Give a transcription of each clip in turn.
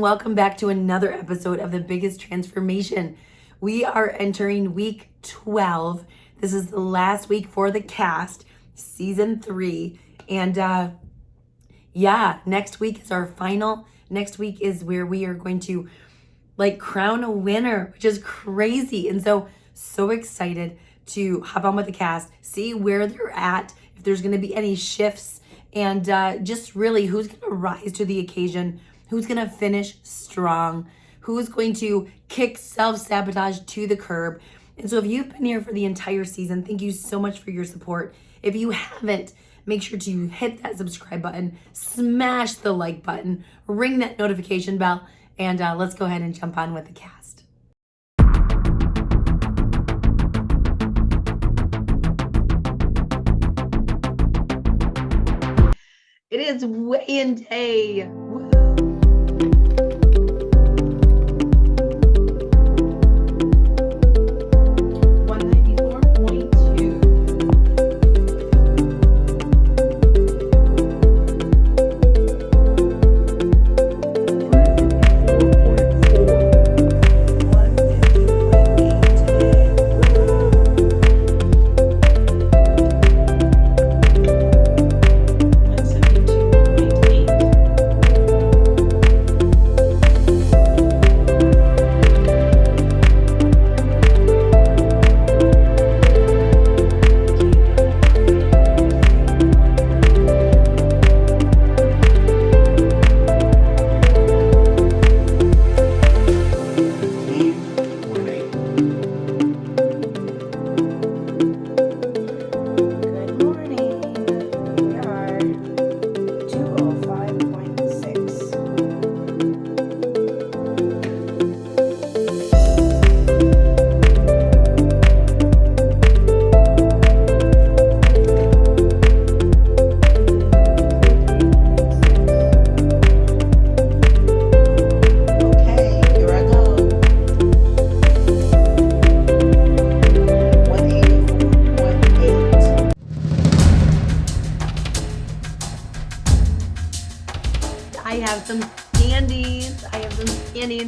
welcome back to another episode of The Biggest Transformation. We are entering week 12. This is the last week for the cast, season 3. And next week is our final. Next week is where we are going to crown a winner, which is crazy. And so excited to hop on with the cast, see where they're at, if there's going to be any shifts, and just really who's going to rise to the occasion, who's going to finish strong, who's going to kick self-sabotage to the curb. And so if you've been here for the entire season, thank you so much for your support. If you haven't, make sure to hit that subscribe button, smash the like button, ring that notification bell, and let's go ahead and jump on with the cast. It is weigh-in day. Woo. 180.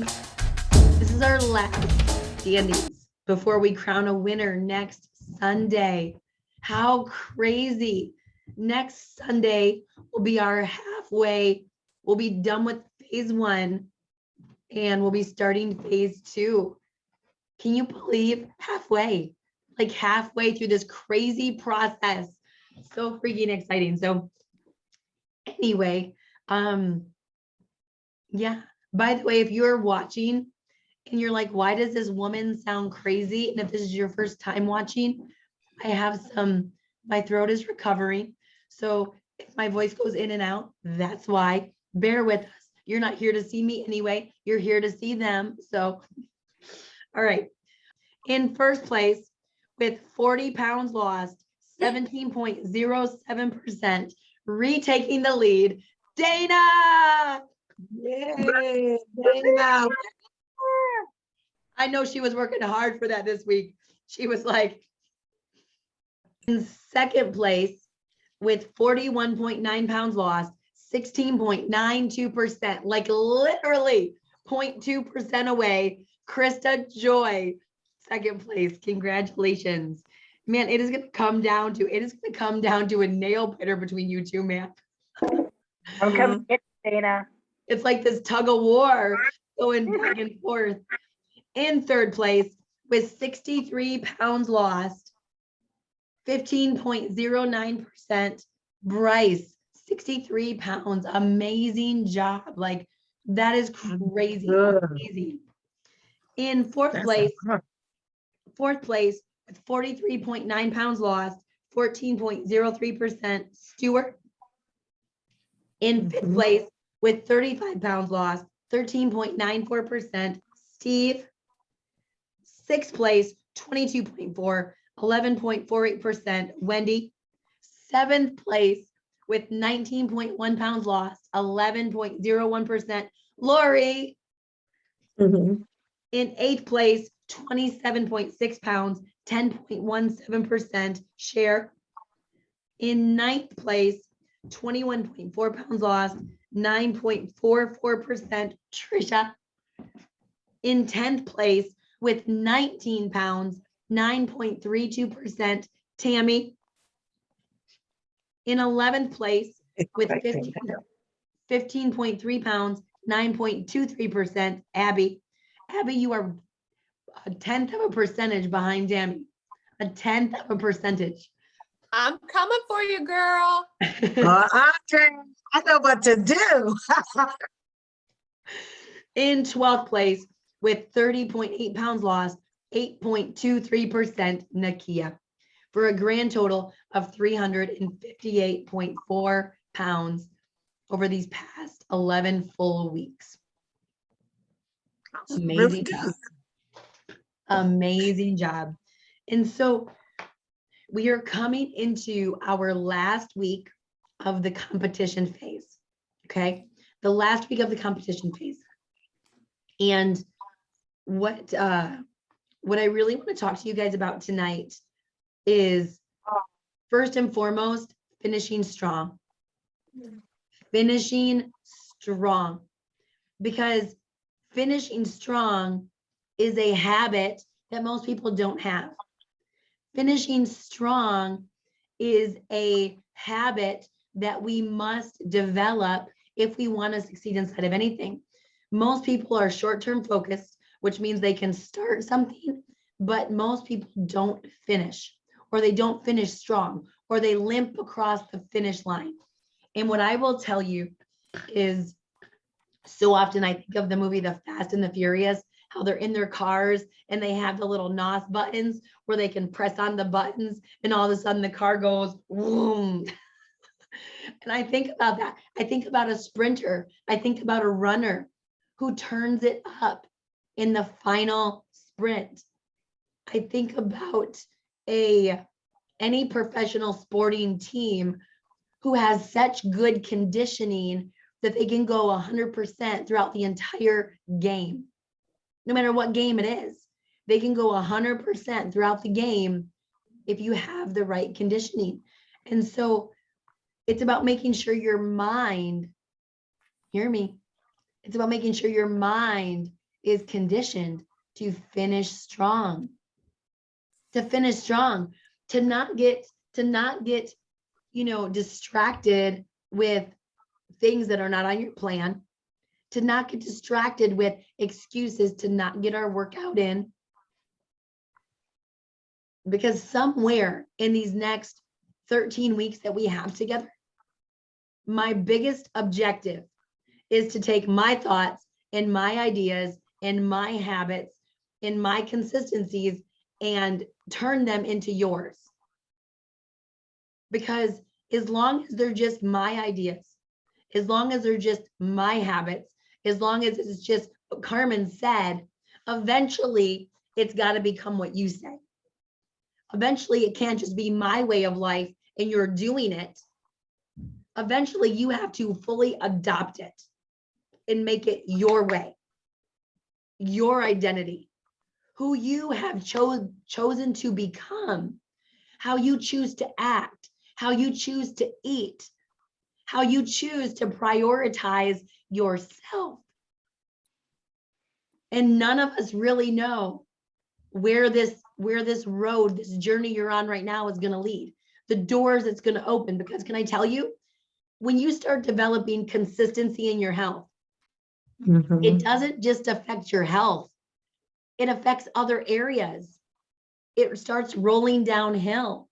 This is our last standings before we crown a winner next Sunday. How crazy. Next Sunday will be our halfway. We'll be done with phase 1 and we'll be starting phase 2. Can you believe halfway? Like halfway through this crazy process. So freaking exciting. So anyway, by the way, if you're watching and you're like, why does this woman sound crazy? And if this is your first time watching, I have my throat is recovering. So if my voice goes in and out, that's why. Bear with us. You're not here to see me anyway. You're here to see them. So, all right. In first place with 40 pounds lost, 17.07%, retaking the lead, Dana. Yay, Dana. I know she was working hard for that this week. She was like in second place with 41.9 pounds lost, 16.92%, like literally 0.2% away. Krista Joy, second place. Congratulations. Man, it is going to come down to a nail biter between you two, man. I'm coming, Dana. It's like this tug of war going back and forth. In third place with 63 pounds lost, 15.09%, Bryce, 63 pounds. Amazing job. Like that is crazy. Amazing. In fourth place with 43.9 pounds lost, 14.03%, Stuart. In fifth place with 35 pounds lost, 13.94%, Steve. Sixth place, 22.4, 11.48%, Wendy. Seventh place with 19.1 pounds lost, 11.01%, Lori. In eighth place, 27.6 pounds, 10.17%, Cher. In ninth place 21.4 pounds lost, 9.44%. Trisha in 10th place with 19 pounds, 9.32%. Tammy in 11th place with 15.3 pounds, 9.23%. Abby, you are a 10th of a percentage behind Tammy. A 10th of a percentage. I'm coming for you, girl. Andre, I know what to do. In 12th place with 30.8 pounds lost, 8.23%. Nakia, for a grand total of 358.4 pounds over these past 11 full weeks. Amazing Really job. Amazing job. And so we are coming into our last week of the competition phase. Okay. The last week of the competition phase. And what I really want to talk to you guys about tonight is, first and foremost, finishing strong. Finishing strong. Because finishing strong is a habit that most people don't have. Finishing strong is a habit that we must develop if we want to succeed inside of anything. Most people are short-term focused, which means they can start something, but most people don't finish, or they don't finish strong, or they limp across the finish line. And what I will tell you is, so often I think of the movie The Fast and the Furious, how they're in their cars and they have the little NOS buttons where they can press on the buttons and all of a sudden the car goes boom. And I think about that. I think about a sprinter. I think about a runner who turns it up in the final sprint. I think about any professional sporting team who has such good conditioning that they can go 100% throughout the entire game. No matter what game it is, they can go 100% throughout the game if you have the right conditioning. And so it's about making sure your mind, hear me, it's about making sure your mind is conditioned to finish strong. To finish strong, to not get, distracted with things that are not on your plan, to not get distracted with excuses to not get our workout in. Because somewhere in these next 13 weeks that we have together, my biggest objective is to take my thoughts and my ideas and my habits and my consistencies and turn them into yours. Because as long as they're just my ideas, as long as they're just my habits, as long as it's just what Carmen said, eventually it's got to become what you say. Eventually it can't just be my way of life and you're doing it. Eventually you have to fully adopt it and make it your way, your identity, who you have chosen to become, how you choose to act, how you choose to eat, how you choose to prioritize yourself. And none of us really know where this road, this journey you're on right now is going to lead, the doors it's going to open. Because can I tell you, when you start developing consistency in your health, it doesn't just affect your health, it affects other areas. It starts rolling downhill.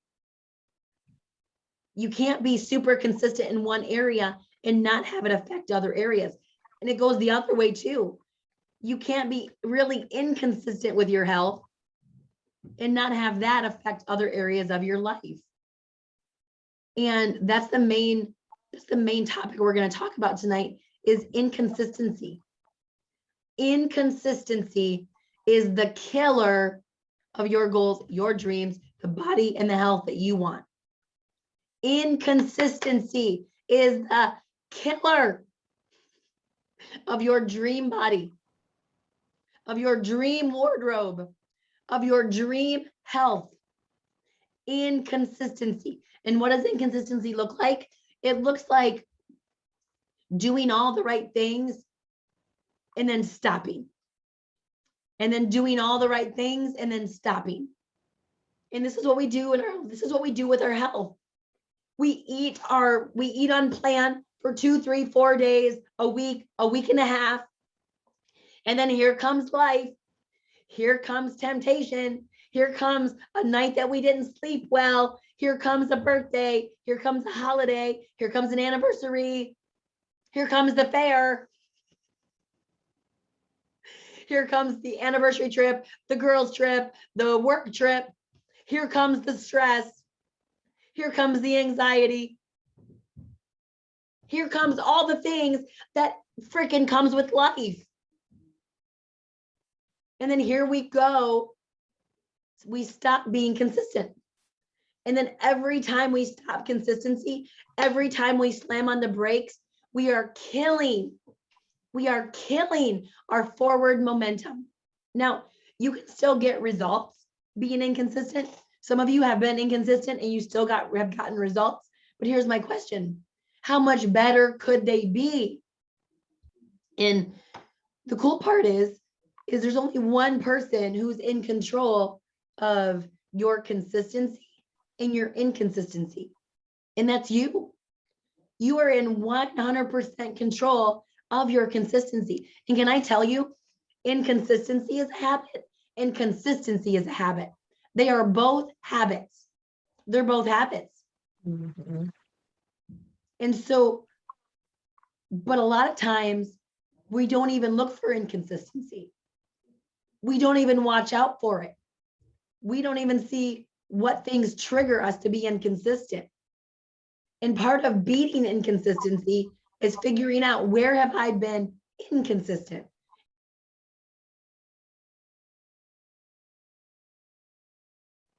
You can't be super consistent in one area and not have it affect other areas. And it goes the other way too. You can't be really inconsistent with your health and not have that affect other areas of your life. And that's the main topic we're going to talk about tonight is inconsistency. Inconsistency is the killer of your goals, your dreams, the body and the health that you want. Inconsistency is the killer of your dream body, of your dream wardrobe, of your dream health. Inconsistency. And what does inconsistency look like? It looks like doing all the right things and then stopping. And then doing all the right things and then stopping. And this is what we do with our health. We eat on plan for 2, 3, 4 days, a week and a half. And then here comes life. Here comes temptation. Here comes a night that we didn't sleep well. Here comes a birthday. Here comes a holiday. Here comes an anniversary. Here comes the fair. Here comes the anniversary trip, the girls' trip, the work trip. Here comes the stress. Here comes the anxiety. Here comes all the things that freaking comes with life. And then here we go. We stop being consistent. And then every time we stop consistency, every time we slam on the brakes, we are killing our forward momentum. Now, you can still get results being inconsistent. Some of you have been inconsistent and you still have gotten results. But here's my question. How much better could they be? And the cool part is there's only one person who's in control of your consistency and your inconsistency. And that's you. You are in 100% control of your consistency. And can I tell you, inconsistency is a habit and consistency is a habit. They are both habits. They're both habits. Mm-hmm. And so, but a lot of times we don't even look for inconsistency. We don't even watch out for it. We don't even see what things trigger us to be inconsistent. And part of beating inconsistency is figuring out, where have I been inconsistent?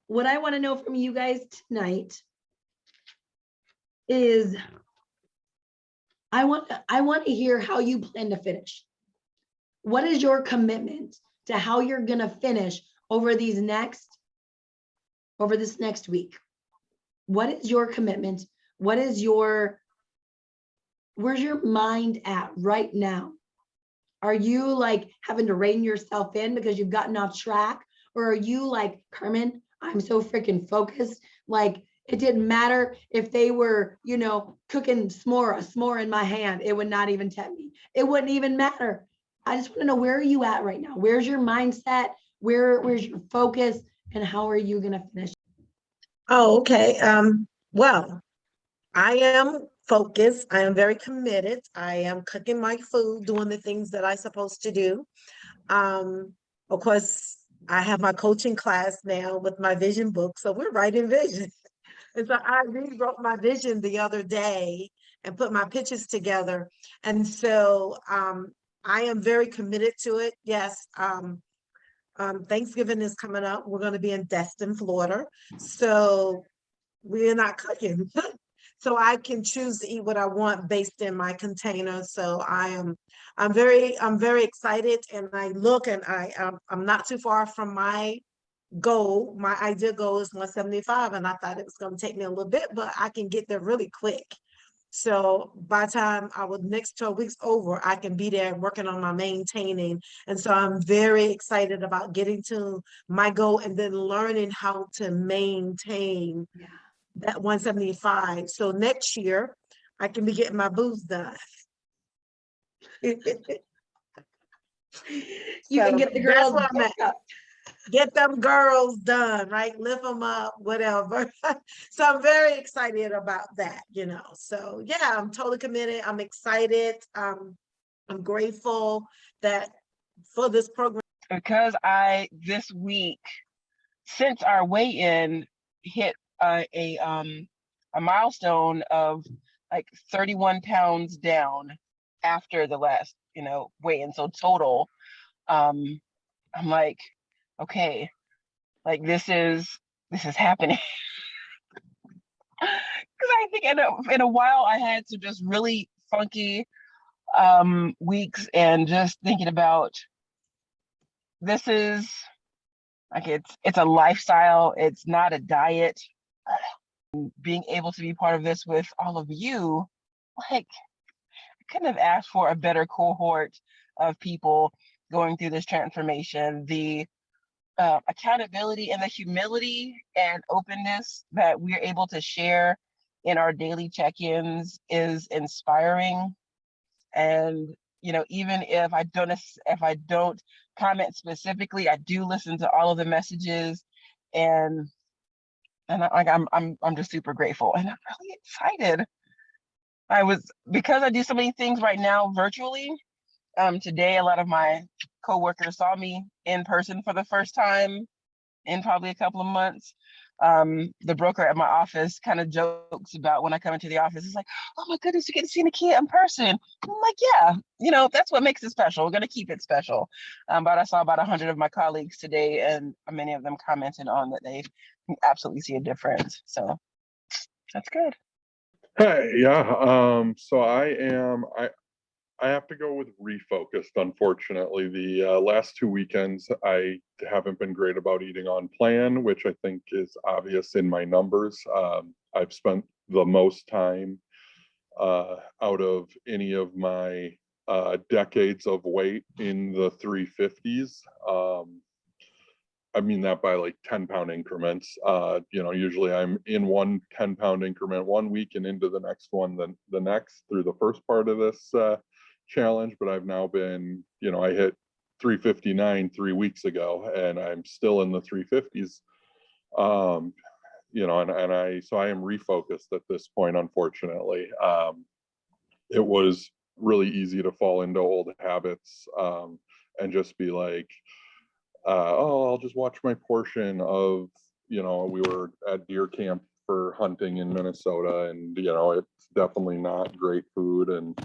What I want to know from you guys tonight is I want to hear how you plan to finish. What is your commitment to how you're going to finish over this next week? What is your commitment? Where's your mind at right now? Are you like having to rein yourself in because you've gotten off track? Or are you like, Carmen, I'm so freaking focused. Like, it didn't matter if they were, cooking a s'more in my hand. It would not even tempt me. It wouldn't even matter. I just want to know, where are you at right now? Where's your mindset? Where's your focus? And how are you going to finish? Oh, okay. Well, I am focused. I am very committed. I am cooking my food, doing the things that I'm supposed to do. Of course, I have my coaching class now with my vision book. So we're writing vision. And so I rewrote my vision the other day and put my pictures together. And so I am very committed to it. Yes. Thanksgiving is coming up. We're going to be in Destin, Florida. So we're not cooking. So I can choose to eat what I want based in my container. So I'm very excited, and I look, and I'm not too far from my goal. My ideal goal is 175, and I thought it was going to take me a little bit, but I can get there really quick. So by the time our next 12 weeks over, I can be there working on my maintaining. And so I'm very excited about getting to my goal and then learning how to maintain that 175. So next year I can be getting my boobs done. You can get the girls. That's what I'm at. Get them girls done, right? Lift them up, whatever. So I'm very excited about that, So yeah, I'm totally committed. I'm excited. I'm grateful for this program. Because this week, since our weigh-in hit a milestone of like 31 pounds down after the last, weigh-in. So total, I'm like, okay, like this is happening. Because I think in a while I had some just really funky weeks, and just thinking about, this is like, it's a lifestyle. It's not a diet. being able to be part of this with all of you, like, I couldn't have asked for a better cohort of people going through this transformation. The accountability and the humility and openness that we're able to share in our daily check-ins is inspiring. And even if I don't comment specifically, I do listen to all of the messages, and I'm just super grateful, and I'm really excited. Because I do so many things right now virtually. Today, a lot of my coworkers saw me in person for the first time in probably a couple of months. The broker at my office kind of jokes about when I come into the office, it's like, oh my goodness, you get to see Nakia in person. I'm like, yeah, that's what makes it special. We're going to keep it special. But I saw about 100 of my colleagues today, and many of them commented on that they absolutely see a difference. So that's good. Hey, yeah. So I have to go with refocused. Unfortunately, the last 2 weekends I haven't been great about eating on plan, which I think is obvious in my numbers. I've spent the most time out of any of my decades of weight in the 350s. I mean that by like 10-pound increments. Usually I'm in one 10-pound increment 1 week and into the next one, then the next through the first part of this challenge. But I've now been, I hit 359 3 weeks ago, and I'm still in the 350s. So I am refocused at this point, unfortunately. It was really easy to fall into old habits and just be like, I'll just watch my portion of, we were at deer camp for hunting in Minnesota, and, it's definitely not great food. And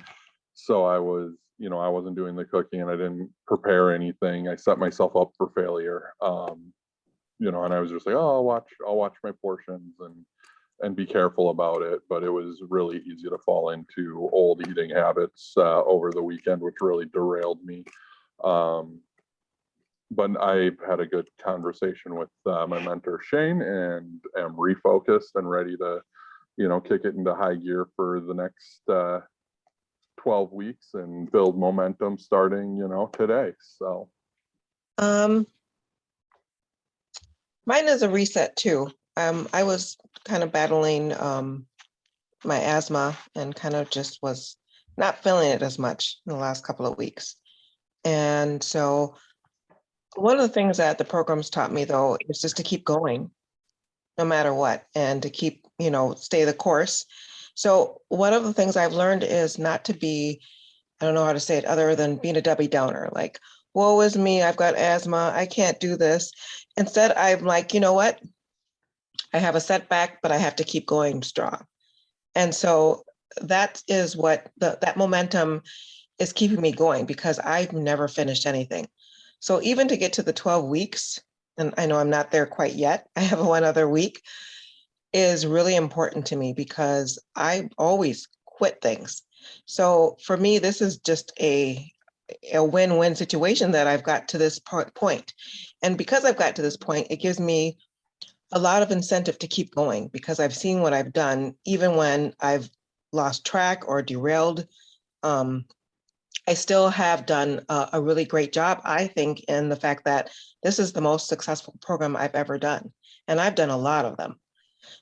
so I wasn't doing the cooking, and I didn't prepare anything. I set myself up for failure. And I was just like, I'll watch my portions and be careful about it. But it was really easy to fall into old eating habits over the weekend, which really derailed me. But I had a good conversation with my mentor, Shane, and am refocused and ready to, kick it into high gear for the next 12 weeks and build momentum starting, today. So. Mine is a reset too. I was kind of battling my asthma and kind of just was not feeling it as much in the last couple of weeks. And so one of the things that the program's taught me though is just to keep going no matter what, and to keep, stay the course. So one of the things I've learned is not to be, I don't know how to say it other than being a Debbie Downer, like, woe is me, I've got asthma, I can't do this. Instead, I'm like, you know what? I have a setback, but I have to keep going strong. And so that is what that momentum is keeping me going, because I've never finished anything. So even to get to the 12 weeks, and I know I'm not there quite yet, I have one other week, is really important to me because I always quit things. So for me, this is just a win-win situation that I've got to this point. And because I've got to this point, it gives me a lot of incentive to keep going, because I've seen what I've done, even when I've lost track or derailed. I still have done a really great job, I think, in the fact that this is the most successful program I've ever done. And I've done a lot of them.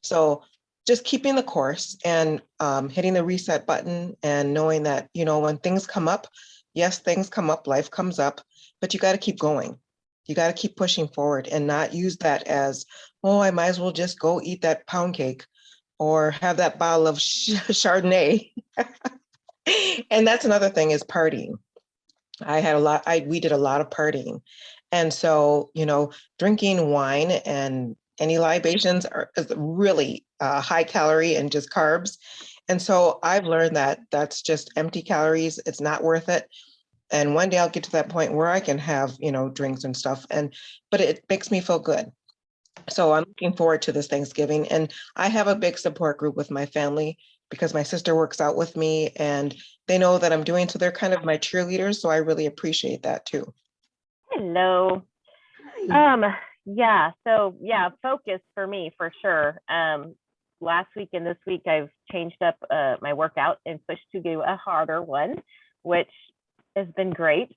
So just keeping the course and hitting the reset button and knowing that, when things come up, yes, things come up, life comes up, but you got to keep going. You got to keep pushing forward and not use that as, I might as well just go eat that pound cake or have that bottle of Chardonnay. And that's another thing, is partying. We did a lot of partying. And so, drinking wine and any libations is really high calorie and just carbs. And so I've learned that that's just empty calories. It's not worth it. And one day I'll get to that point where I can have, drinks and stuff. But it makes me feel good. So I'm looking forward to this Thanksgiving. And I have a big support group with my family, because my sister works out with me and they know that I'm doing, so they're kind of my cheerleaders. So I really appreciate that too. Hello. Yeah. So yeah, focus for me for sure. last week and this week I've changed up my workout and pushed to do a harder one, which has been great.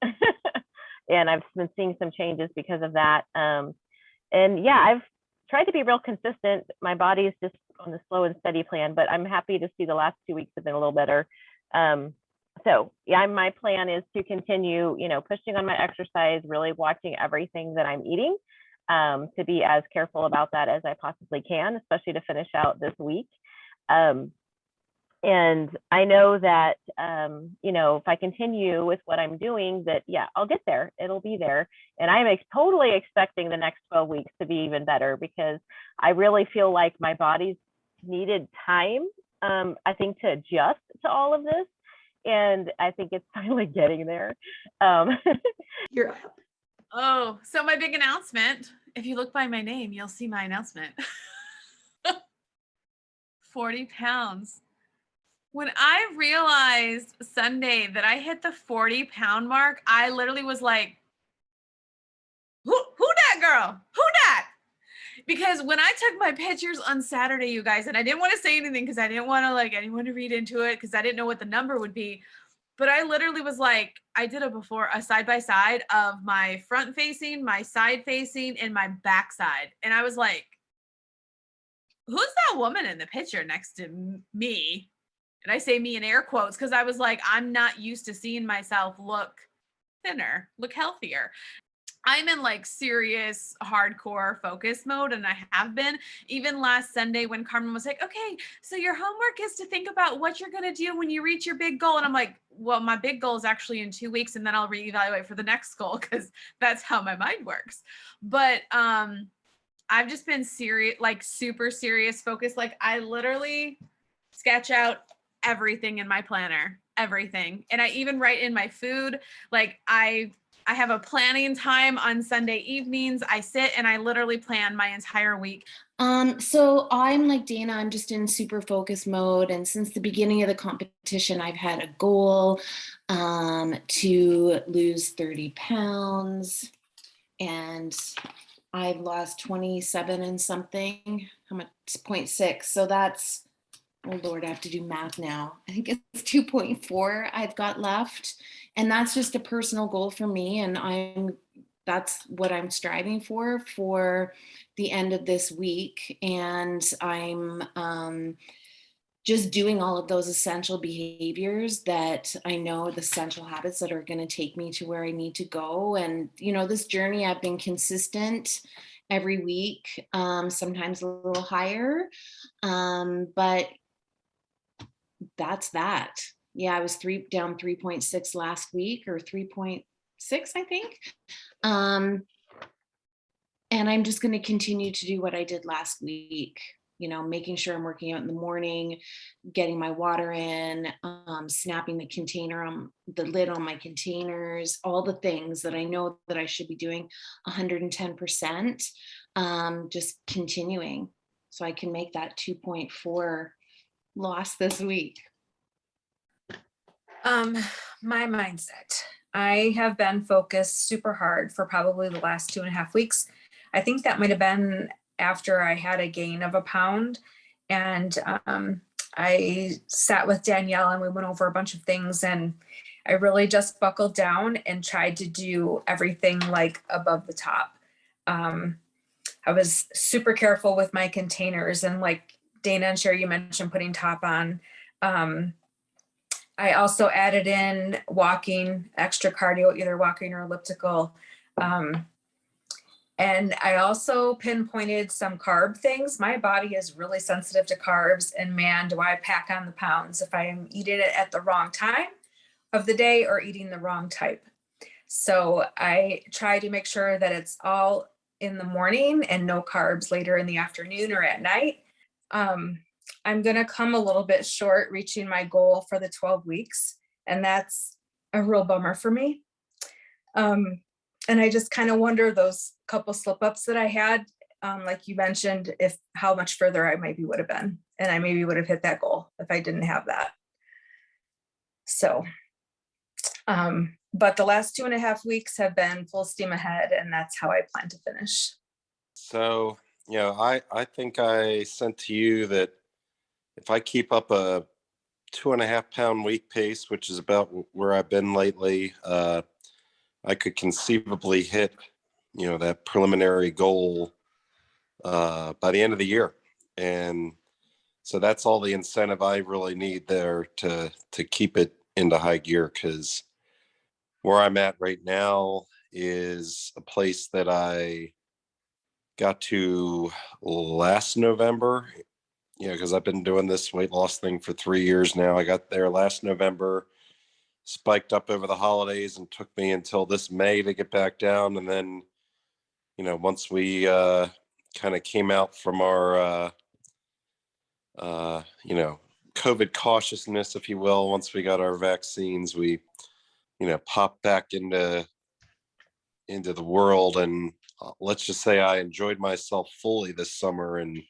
And I've been seeing some changes because of that. And yeah, I've tried to be real consistent. My body is just on the slow and steady plan, but I'm happy to see the last 2 weeks have been a little better. So yeah, my plan is to continue, pushing on my exercise, really watching everything that I'm eating, to be as careful about that as I possibly can, especially to finish out this week. And I know that, if I continue with what I'm doing, that, yeah, I'll get there. It'll be there. And I'm totally expecting the next 12 weeks to be even better, because I really feel like my body's needed time, I think, to adjust to all of this. And I think it's finally getting there. You're up. Oh, so my big announcement, if you look by my name, you'll see my announcement. 40 pounds. When I realized Sunday that I hit the 40-pound mark, I literally was like, who that girl? Who that? Because when I took my pictures on Saturday, you guys, and I didn't want to say anything because I didn't want to anyone to read into it, because I didn't know what the number would be. But I literally was like, I did a side by side of my front facing, my side facing, and my back side. And I was like, who's that woman in the picture next to me? And I say me in air quotes, because I was like, I'm not used to seeing myself look thinner, look healthier. I'm in serious hardcore focus mode, and I have been. Even last Sunday when Carmen was like, okay, so your homework is to think about what you're going to do when you reach your big goal. And I'm like, well, my big goal is actually in 2 weeks, and then I'll reevaluate for the next goal, because that's how my mind works. But I've just been serious, super serious focus. I literally sketch out everything in my planner, everything. And I even write in my food. I have a planning time on Sunday evenings. I sit and I literally plan my entire week. So I'm like Dana, I'm just in super focus mode. And since the beginning of the competition, I've had a goal to lose 30 pounds, and I've lost 27 and something. How much? 0.6. So that's, oh Lord, I have to do math now. I think it's 2.4 I've got left. And that's just a personal goal for me. And that's what I'm striving for the end of this week. And I'm just doing all of those essential behaviors that I know, the essential habits that are going to take me to where I need to go. And, this journey, I've been consistent every week, sometimes a little higher, but that's that. Yeah, I was down 3.6 last week, or 3.6, I think. And I'm just going to continue to do what I did last week, making sure I'm working out in the morning, getting my water in, snapping the lid on my containers, all the things that I know that I should be doing 110%, just continuing so I can make that 2.4 loss this week. My mindset. I have been focused super hard for probably the last 2.5 weeks. I think that might have been after I had a gain of 1 pound, and I sat with Danielle and we went over a bunch of things, and I really just buckled down and tried to do everything above the top. I was super careful with my containers, and Dana and Sherry, you mentioned putting top on. I also added in walking, extra cardio, either walking or elliptical. And I also pinpointed some carb things. My body is really sensitive to carbs, and man, do I pack on the pounds if I am eating it at the wrong time of the day or eating the wrong type. So I try to make sure that it's all in the morning and no carbs later in the afternoon or at night. I'm going to come a little bit short reaching my goal for the 12 weeks. And that's a real bummer for me. And I just kind of wonder, those couple slip ups that I had, like you mentioned, how much further I maybe would have been. And I maybe would have hit that goal if I didn't have that. So, but the last 2.5 weeks have been full steam ahead, and that's how I plan to finish. So, I think I sent to you that if I keep up a 2.5 pound week pace, which is about where I've been lately, I could conceivably hit, that preliminary goal by the end of the year. And so that's all the incentive I really need there to keep it into high gear, because where I'm at right now is a place that I got to last November, because I've been doing this weight loss thing for 3 years now. I got there last November, spiked up over the holidays, and took me until this May to get back down. And then, once we kind of came out from our, COVID cautiousness, if you will, once we got our vaccines, we, popped back into the world. And let's just say I enjoyed myself fully this summer. And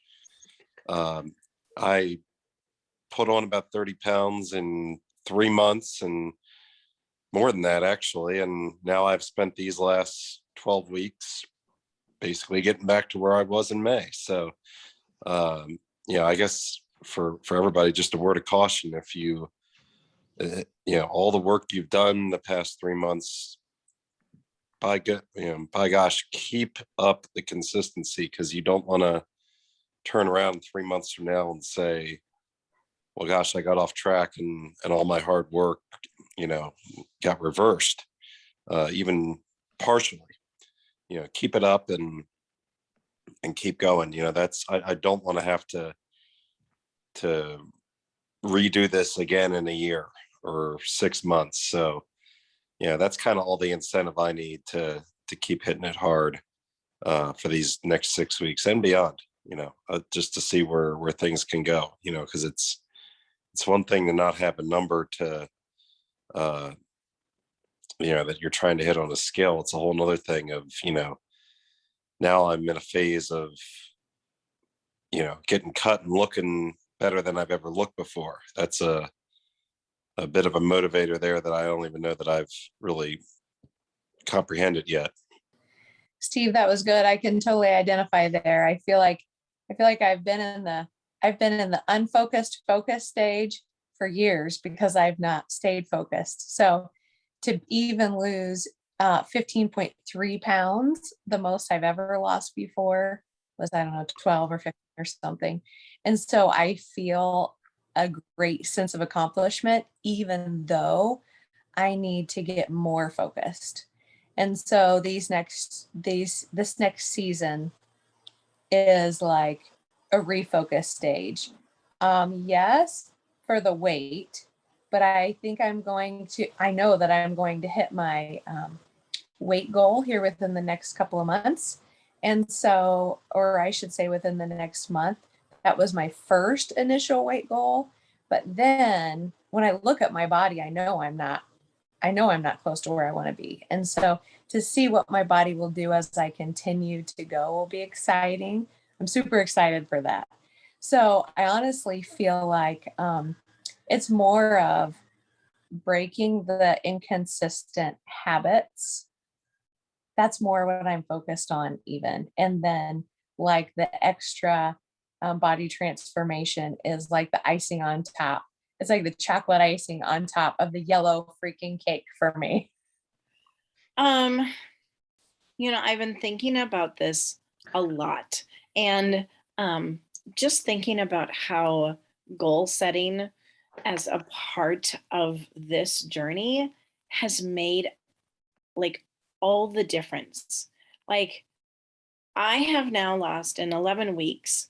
I put on about 30 pounds in 3 months, and more than that, actually. And now I've spent these last 12 weeks basically getting back to where I was in May. So, I guess for everybody, just a word of caution: if you, all the work you've done the past 3 months, by gosh, keep up the consistency, because you don't want to turn around 3 months from now and say, well, gosh, I got off track, and all my hard work, got reversed, even partially. Keep it up and keep going. That's, I don't want to have to redo this again in a year or 6 months. So, that's kind of all the incentive I need to keep hitting it hard for these next 6 weeks and beyond. Just to see where things can go. Because it's one thing to not have a number to, that you're trying to hit on a scale. It's a whole nother thing of, now I'm in a phase of, getting cut and looking better than I've ever looked before. That's a bit of a motivator there that I don't even know that I've really comprehended yet. Steve, that was good. I can totally identify there. I feel like I've been in the unfocused focus stage for years because I've not stayed focused. So to even lose 15.3 pounds, the most I've ever lost before was, I don't know, 12 or 15 or something. And so I feel a great sense of accomplishment, even though I need to get more focused. And so this next season is like a refocus stage. Yes, for the weight, but I think I know that I'm going to hit my weight goal here within the next couple of months. And so, or I should say within the next month. That was my first initial weight goal. But then when I look at my body, I know I'm not close to where I want to be. And so to see what my body will do as I continue to go will be exciting. I'm super excited for that. So I honestly feel like it's more of breaking the inconsistent habits. That's more what I'm focused on even. And then like the extra body transformation is like the icing on top. It's like the chocolate icing on top of the yellow freaking cake for me. I've been thinking about this a lot, and just thinking about how goal setting as a part of this journey has made like all the difference. Like I have now lost in 11 weeks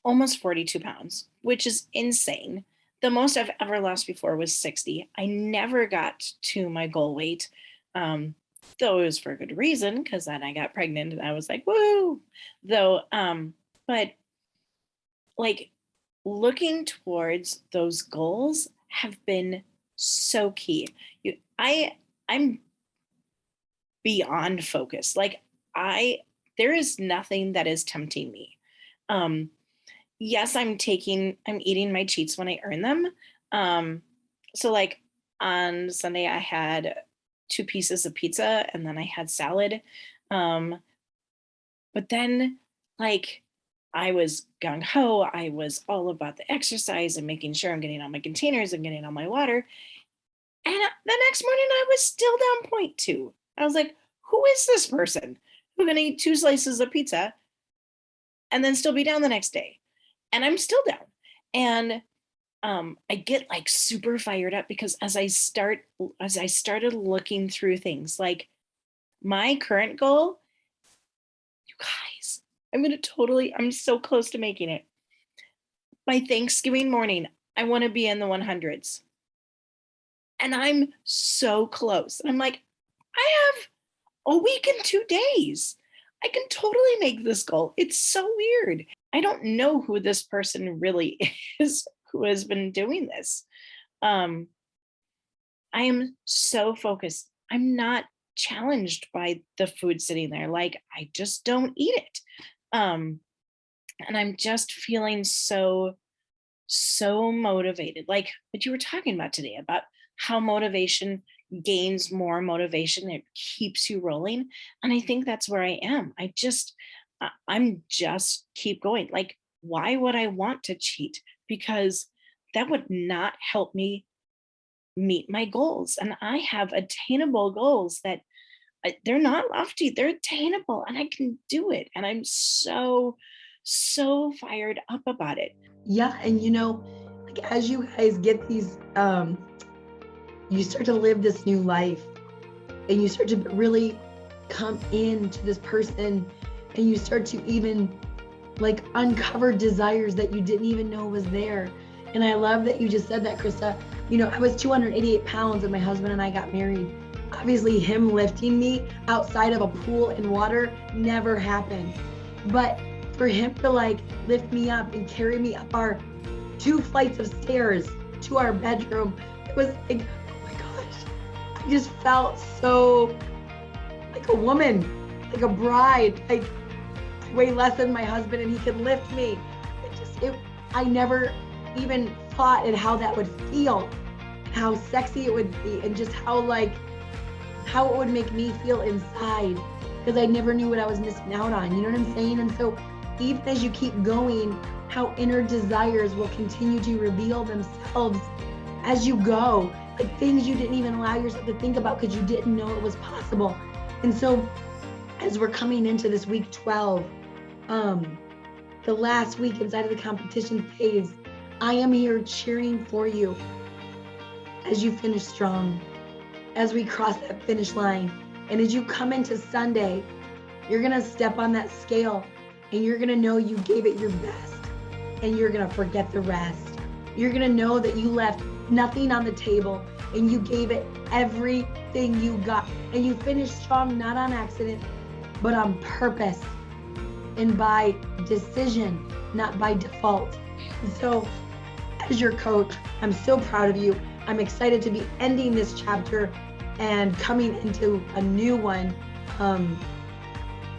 almost 42 pounds, which is insane. The most I've ever lost before was 60. I never got to my goal weight, though it was for a good reason, because then I got pregnant and I was like, woo! But like looking towards those goals have been so key. I'm beyond focused. Like there is nothing that is tempting me. Yes, I'm eating my cheats when I earn them. So like on Sunday I had 2 pieces of pizza and then I had salad. But then like I was gung ho. I was all about the exercise and making sure I'm getting all my containers and getting all my water. And the next morning I was still down 0.2. I was like, who is this person who's going to eat 2 slices of pizza and then still be down the next day? And I'm still down. And I get like super fired up because as I started looking through things, like my current goal, you guys, I'm so close to making it. By Thanksgiving morning, I want to be in the 100s. And I'm so close. I'm like, I have a week and 2 days. I can totally make this goal. It's so weird. I don't know who this person really is who has been doing this. I am so focused. I'm not challenged by the food sitting there. Like, I just don't eat it. And I'm just feeling so motivated. Like what you were talking about today, about how motivation gains more motivation. It keeps you rolling. And I think that's where I am. I'm just keep going. Like, why would I want to cheat? Because that would not help me meet my goals. And I have attainable goals that they're not lofty, they're attainable, and I can do it. And I'm so fired up about it. Yeah, and like as you guys get these, you start to live this new life, and you start to really come into this person, and you start to even like uncover desires that you didn't even know was there. And I love that you just said that, Krista. I was 288 pounds when my husband and I got married. Obviously, him lifting me outside of a pool and water never happened. But for him to like lift me up and carry me up our 2 flights of stairs to our bedroom, it was like, oh my gosh, I just felt so like a woman, like a bride. Like, I weigh less than my husband and he could lift me. I never even thought at how that would feel, how sexy it would be, and just how it would make me feel inside, because I never knew what I was missing out on. You know what I'm saying? And so even as you keep going, how inner desires will continue to reveal themselves as you go, like things you didn't even allow yourself to think about because you didn't know it was possible. And so as we're coming into this week 12, the last week inside of the competition phase, I am here cheering for you as you finish strong, as we cross that finish line. And as you come into Sunday, you're gonna step on that scale and you're gonna know you gave it your best, and you're gonna forget the rest. You're gonna know that you left nothing on the table and you gave it everything you got. And you finished strong, not on accident, but on purpose and by decision, not by default. And so as your coach, I'm so proud of you. I'm excited to be ending this chapter and coming into a new one,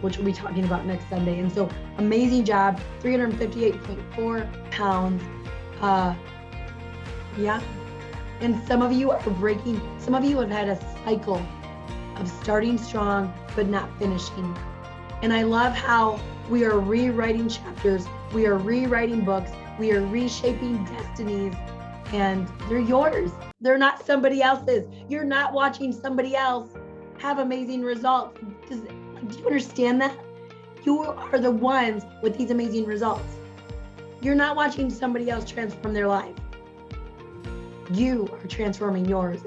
which we'll be talking about next Sunday. And so amazing job, 358.4 pounds. Yeah. And some of you have had a cycle of starting strong, but not finishing. And I love how we are rewriting chapters, we are rewriting books, we are reshaping destinies, and they're yours. They're not somebody else's. You're not watching somebody else have amazing results. Do you understand that? You are the ones with these amazing results. You're not watching somebody else transform their life. You are transforming yours.